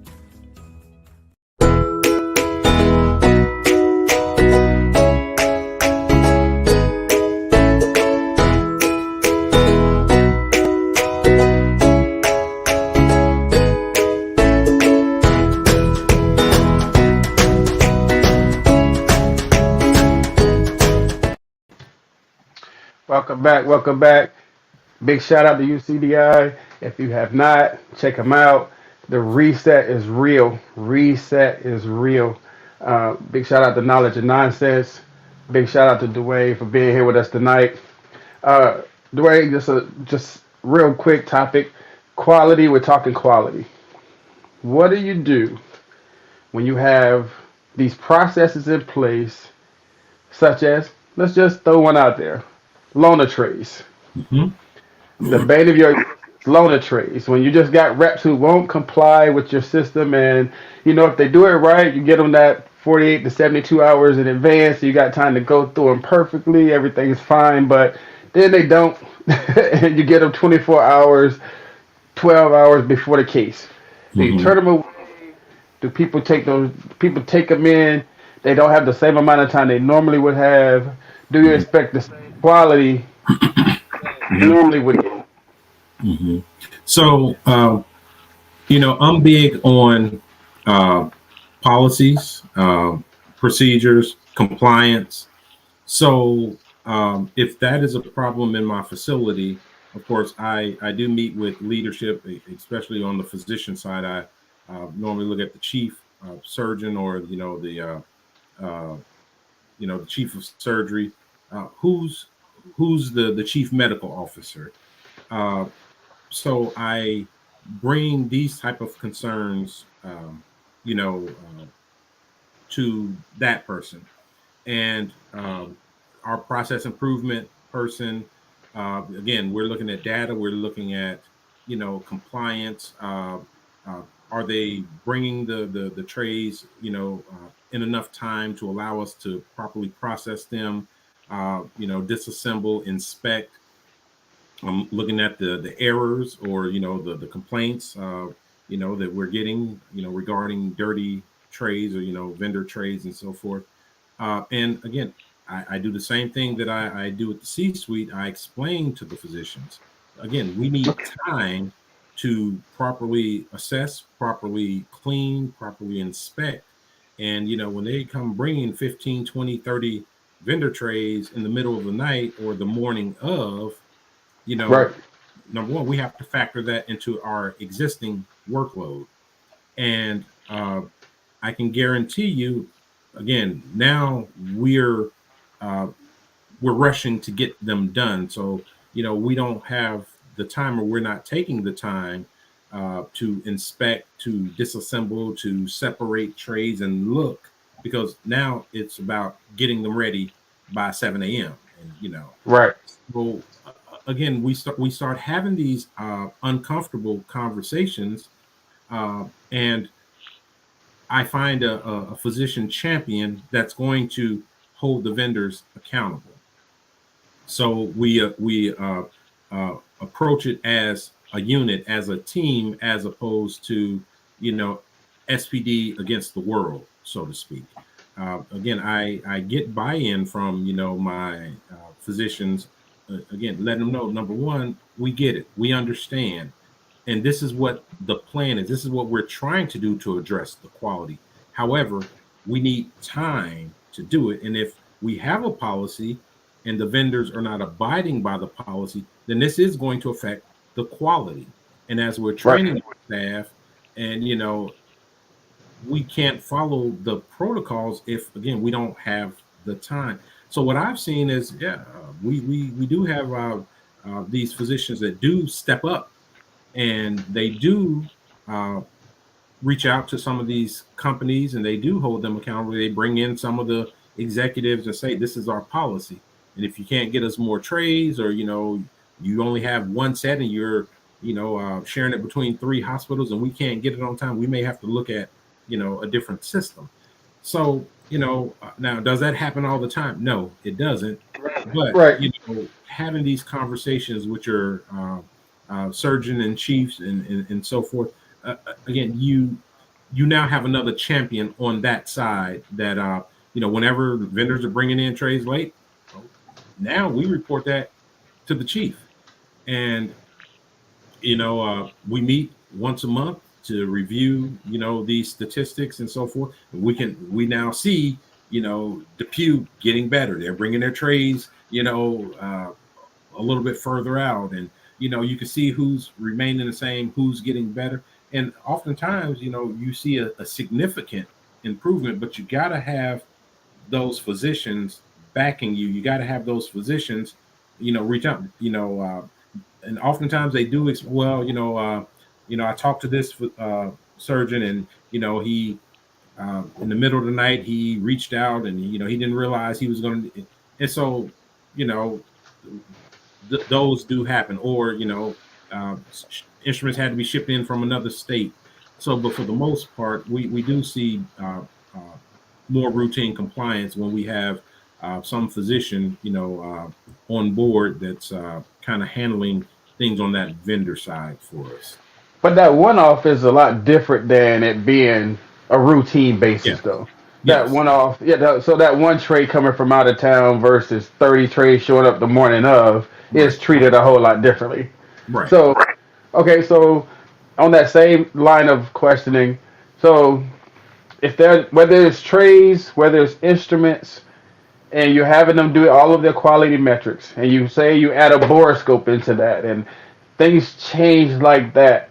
Welcome back. Welcome back. Big shout out to UCDI. If you have not, check them out. The reset is real. Reset is real. Big shout out to Knowledge and Nonsense. Big shout out to Dwayne for being here with us tonight. Uh, Dwayne, just real quick topic, quality. We're talking quality. What do you do when you have these processes in place, such as, let's just throw one out there, loaner trays. Mm-hmm. The bane of your loaner trays. When you just got reps who won't comply with your system, and if they do it right, you get them that 48 to 72 hours in advance. So you got time to go through them perfectly. Everything is fine, but then they don't, and you get them 24 hours, 12 hours before the case. Do you Mm-hmm. turn them away? Do people take those? People take them in. They don't have the same amount of time they normally would have. Do you expect the same quality you Mm-hmm. normally would get? Mm-hmm. So, I'm big on uh, policies, procedures, compliance. So, if that is a problem in my facility, of course, I do meet with leadership, especially on the physician side. I normally look at the chief surgeon, or uh, the chief of surgery, who's the chief medical officer. Uh, so I bring these type of concerns, you know, to that person, and our process improvement person. Again, we're looking at data. We're looking at compliance. Are they bringing the trays in enough time to allow us to properly process them? Disassemble, inspect. I'm looking at the errors, or the complaints that we're getting regarding dirty trays, or vendor trays and so forth. And again, I do the same thing that I do with the C-suite. I explain to the physicians. Again, we need time to properly assess, properly clean, properly inspect. And when they come bringing 15, 20, 30 vendor trays in the middle of the night or the morning of, you Right. know, number one, we have to factor that into our existing workload. And I can guarantee you, again, now uh, we're rushing to get them done. So we don't have the time, or we're not taking the time to inspect, to disassemble, to separate trays and look, because now it's about getting them ready by 7 a.m. And Right. so again, we start having these uncomfortable conversations, and I find a physician champion that's going to hold the vendors accountable. So we approach it as a unit, as a team, as opposed to you know SPD against the world, so to speak. Again, I get buy-in from my physicians. Again, letting them know, number one, we get it, we understand, and this is what the plan is. This is what we're trying to do to address the quality. However, we need time to do it, and if we have a policy and the vendors are not abiding by the policy, then this is going to affect the quality. And as we're Right. training our staff, and we can't follow the protocols if, again, we don't have the time. So what I've seen is, yeah, we do have these physicians that do step up, and they do uh, reach out to some of these companies, and they do hold them accountable. They bring in some of the executives and say, this is our policy. And if you can't get us more trays, or you only have one set, and you're sharing it between 3 hospitals, and we can't get it on time, we may have to look at a different system. So now, does that happen all the time? No, it doesn't. But Right. having these conversations with your surgeon and chiefs, and so forth, again, you now have another champion on that side, that whenever vendors are bringing in trays late, well, now we report that to the chief. And we meet once a month to review these statistics and so forth. And we now see Depew getting better. They're bringing their trays a little bit further out, and you can see who's remaining the same, who's getting better. And oftentimes you see a significant improvement, but you got to have those physicians backing you. You got to have those physicians reach out. and oftentimes they do. Well, I talked to this surgeon, and he in the middle of the night he reached out, and he didn't realize he was going to, and so you know those do happen, or instruments had to be shipped in from another state. So, but for the most part, we do see more routine compliance when we have some physician, on board that's kind of handling things on that vendor side for us. But that one off is a lot different than it being a routine Yeah. basis, though. That Yes. one off, yeah. So that one trade coming from out of town versus 30 trades showing up the morning of Right. is treated a whole lot differently. Right. So, okay, so on that same line of questioning, so if there, whether it's trays, whether it's instruments, and you're having them do all of their quality metrics, and you say you add a borescope into that, and things change like that,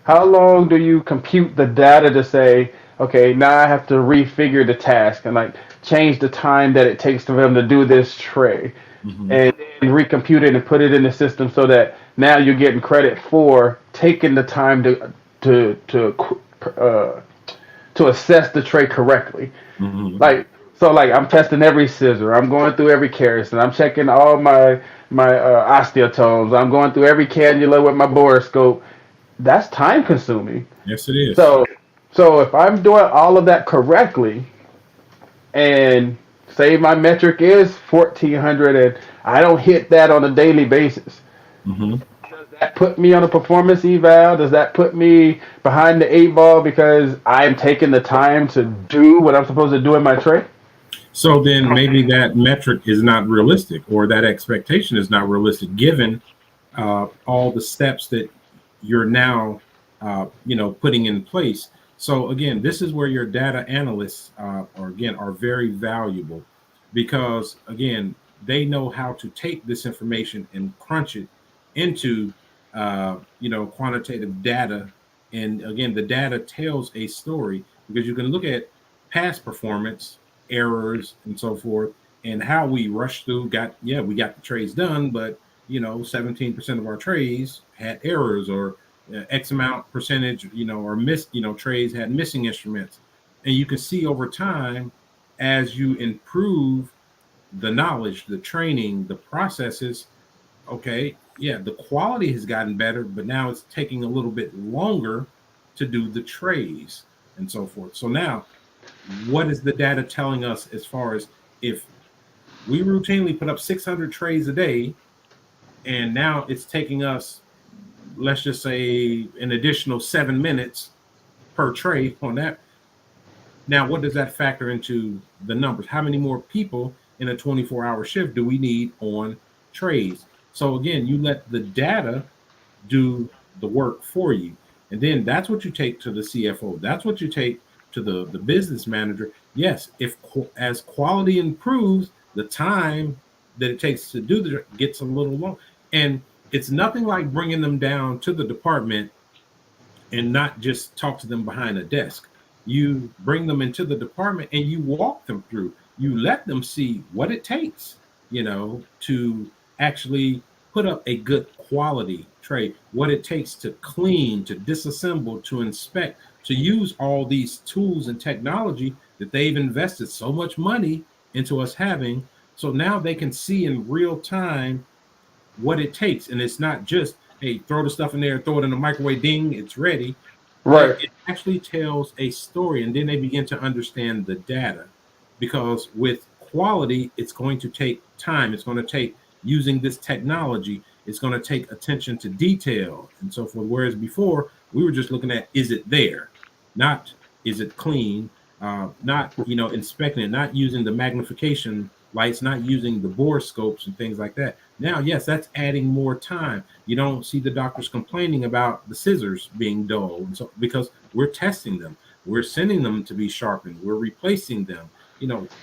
how long do you compute the data to say, okay, now I have to refigure the task and like change the time that it takes for them to do this tray, Hmm. and then recompute it and put it in the system so that now you're getting credit for taking the time to to uh, to assess the tray correctly. Hmm. Like, so like I'm testing every scissor, I'm going through every kerrison, I'm checking all my osteotomes, I'm going through every cannula with my borescope. That's time consuming. Yes, it is. So so if I'm doing all of that correctly, and say my metric is 1400 and I don't hit that on a daily basis, Hmm. does that put me on a performance eval? Does that put me behind the eight ball because I'm taking the time to do what I'm supposed to do in my tray? So then maybe that metric is not realistic, or that expectation is not realistic, given all the steps that you're now, putting in place. So again, this is where your data analysts, are very valuable, because again, they know how to take this information and crunch it into, quantitative data. And again, the data tells a story, because you can look at past performance, errors, and so forth, and how we rushed through. We got the trades done, but 17% of our trays had errors, or X amount percentage, or missed, trays had missing instruments. And you can see over time, as you improve the knowledge, the training, the processes, okay, yeah, the quality has gotten better, but now it's taking a little bit longer to do the trays and so forth. So now, what is the data telling us, as far as if we routinely put up 600 trays a day, and now it's taking us, let's just say, an additional 7 minutes per tray on that. Now, what does that factor into the numbers? How many more people in a 24-hour shift do we need on trays? So again, you let the data do the work for you. And then that's what you take to the CFO. That's what you take to the business manager. Yes, if as quality improves, the time that it takes to do the gets a little long. And it's nothing like bringing them down to the department and not just talk to them behind a desk. You bring them into the department and you walk them through. You let them see what it takes, to actually put up a good quality tray, what it takes to clean, to disassemble, to inspect, to use all these tools and technology that they've invested so much money into us having. So now they can see in real time what it takes. And it's not just, hey, throw the stuff in there, throw it in the microwave, ding, it's ready. Right. It actually tells a story, and then they begin to understand the data. Because with quality, it's going to take time. It's going to take using this technology. It's going to take attention to detail and so forth. Whereas before, we were just looking at, is it there? Not, is it clean? Not, inspecting it, not using the magnification lights, not using the bore scopes and things like that. Now, yes, that's adding more time. You don't see the doctors complaining about the scissors being dull, and so because we're testing them, we're sending them to be sharpened, we're replacing them,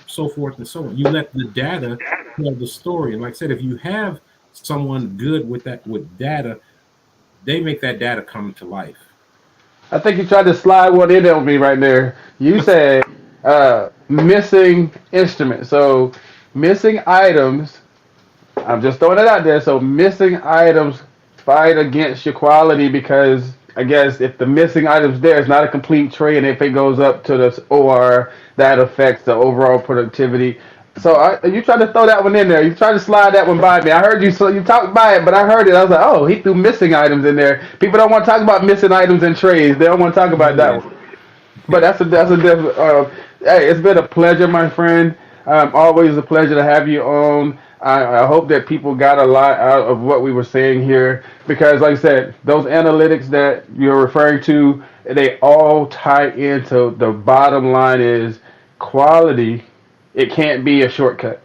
so forth and so on. You let the data tell the story. And like I said, if you have someone good with that, with data, they make that data come to life. I think you tried to slide one in on me right there. You said missing instruments. So missing items. I'm just throwing it out there. So missing items fight against your quality because I guess if the missing items there, it's not a complete tray, and if it goes up to the OR, that affects the overall productivity. So you tried to throw that one in there. You tried to slide that one by me. I heard you. So you talked by it, but I heard it. I was like, oh, he threw missing items in there. People don't want to talk about missing items in trays. They don't want to talk about that Yeah. one. But that's a different. Hey, it's been a pleasure, my friend. Always a pleasure to have you on. I hope that people got a lot out of what we were saying here because, like I said, those analytics that you're referring to, they all tie into the bottom line is quality. It can't be a shortcut.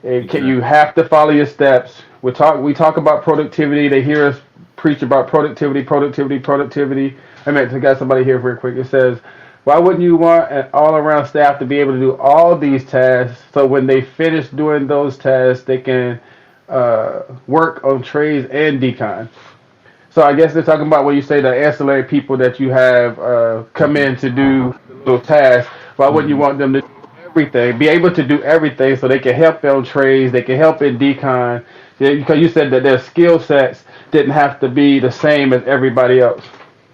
You Exactly. have to follow your steps. We talk about productivity. They hear us preach about productivity, productivity, productivity. I meant to got somebody here real quick. It says, why wouldn't you want an all-around staff to be able to do all these tasks so when they finish doing those tasks, they can work on trades and decon? So I guess they're talking about when you say the ancillary people that you have come Hmm. in to do little tasks. Why wouldn't you Hmm. want them to do everything, be able to do everything so they can help on trades, they can help in decon? Yeah, because you said that their skill sets didn't have to be the same as everybody else.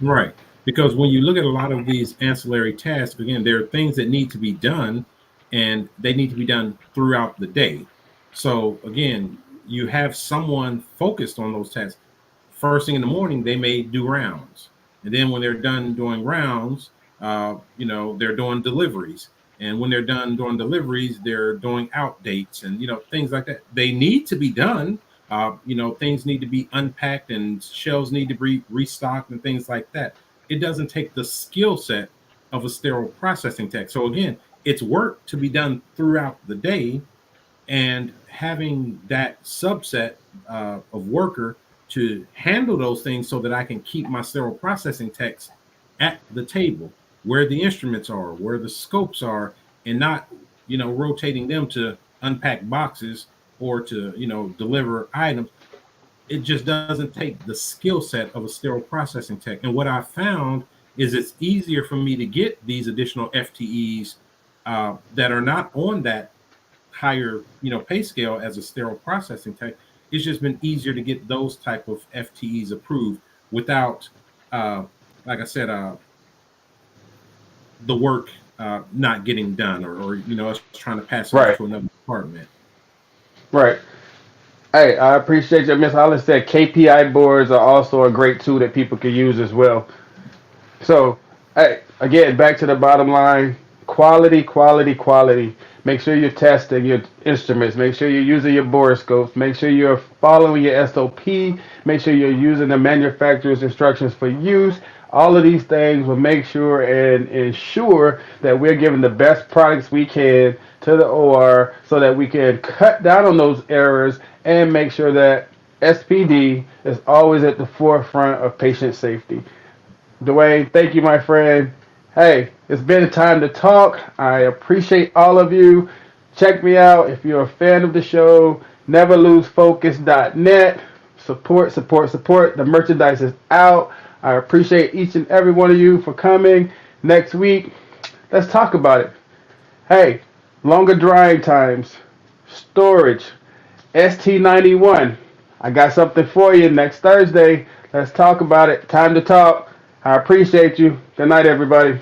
Right. Because when you look at a lot of these ancillary tasks, again, there are things that need to be done and they need to be done throughout the day. So, again, you have someone focused on those tasks. First thing in the morning, they may do rounds. And then when they're done doing rounds, they're doing deliveries. And when they're done doing deliveries, they're doing out dates and, things like that. They need to be done. Things need to be unpacked and shelves need to be restocked and things like that. It doesn't take the skill set of a sterile processing tech. So again, it's work to be done throughout the day, and having that subset of worker to handle those things so that I can keep my sterile processing techs at the table where the instruments are, where the scopes are, and not, rotating them to unpack boxes or to, deliver items. It just doesn't take the skill set of a sterile processing tech. And what I found is it's easier for me to get these additional FTEs that are not on that higher, pay scale as a sterile processing tech. It's just been easier to get those type of FTEs approved without, uh, like I said, the work not getting done, or us trying to pass it off Right, to another department. right. Hey, I appreciate you. Miss Hollis said KPI boards are also a great tool that people can use as well. So, hey, again, back to the bottom line: quality, quality, quality. Make sure you're testing your instruments. Make sure you're using your borescopes. Make sure you're following your SOP. Make sure you're using the manufacturer's instructions for use. All of these things will make sure and ensure that we're giving the best products we can to the OR so that we can cut down on those errors and make sure that SPD is always at the forefront of patient safety. Dwayne, thank you, my friend. Hey, it's been time to talk. I appreciate all of you. Check me out if you're a fan of the show. Neverlosefocus.net. Support, support, support. The merchandise is out. I appreciate each and every one of you for coming. Next week, let's talk about it. Hey, longer drying times, storage, ST91. I got something for you next Thursday. Let's talk about it. Time to talk. I appreciate you. Good night, everybody.